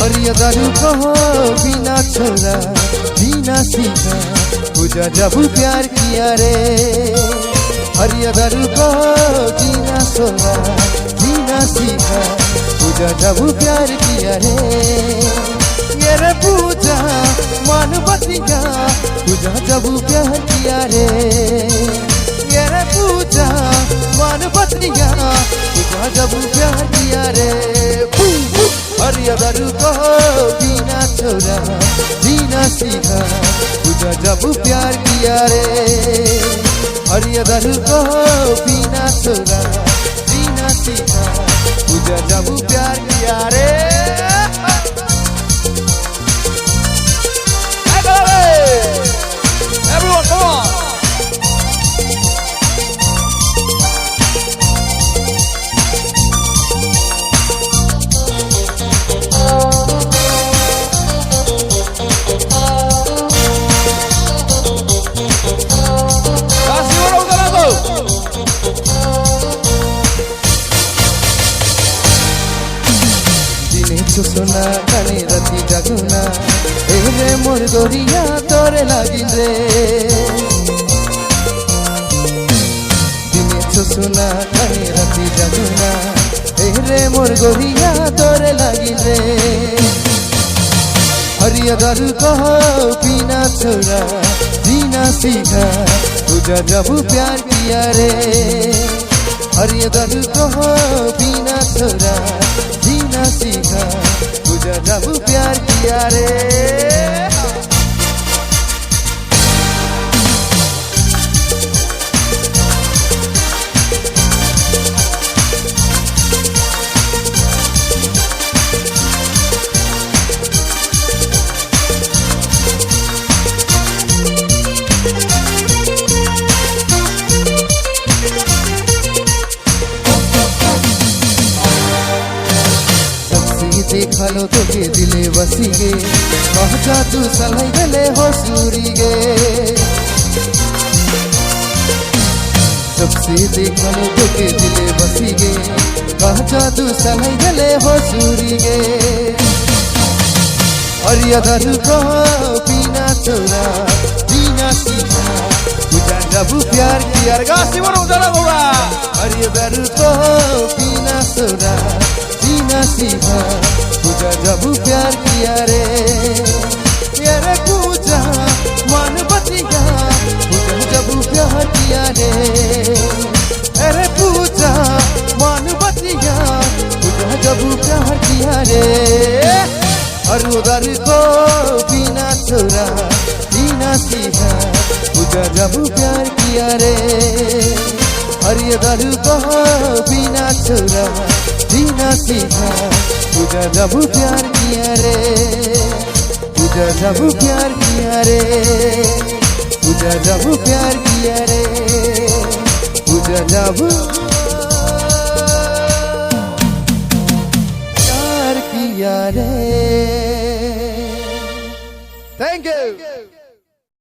हरियदरु कहो बिना छोरा बिना सीखा पूजा जब प्यार किया रे। हरियदरु कहो बिना छोरा बिना सीखा पूजा जब प्यार किया रे। ये रे पूजा मान बतिया पूजा जब प्यार किया रे। ये रे पूजा मान बतिया पूजा जब प्यार किया रे। हरियदरु कहो बिना छोरा बिना सीखा पूजा जब प्यार किया रे। हरियदरु कहो बिना छोरा बिना सीखा पूजा जब प्यार किया रे। Everyone, come on. सोना काने राती जागुना एरे मोर गोरिया तोरे लागिन रे। दिने सोना काने राती जागुना एरे मोर गोरिया तोरे लागिन रे। हरियदरु कहो बिना छोरा बिना सीखा पूजा जब प्यार किया रे। हरियदरु कहो बिना छोरा बिना सीखा पूजा जब प्यार किया रे। देखलो तोके दिले बसी गे कहजा तू सलाई गले हो सूरी गे। सबसे देखलो तोके दिले बसी गे कहजा तू सलाई गले हो सूरी गे। हरियदरु कहो बिना छोरा बिना सीखा पूजा जब प्यार किया रे। हरियदरु कहो बिना छोरा बिना सीखा पूजा जब प्यार किया रे। ये रे पूजा मान बतिया पूजा जब प्यार किया रे। अरे पूजा मान बतिया पूजा जब प्यार किया रे। हरियदरु कहो बिना छोरा बिना सीखा पूजा जब प्यार किया रे। हरियदरु कहो बिना छोरा बिना सीखा पूजा जब प्यार किया रे। पूजा जब प्यार किया रे। पूजा जब प्यार किया रे। पूजा जब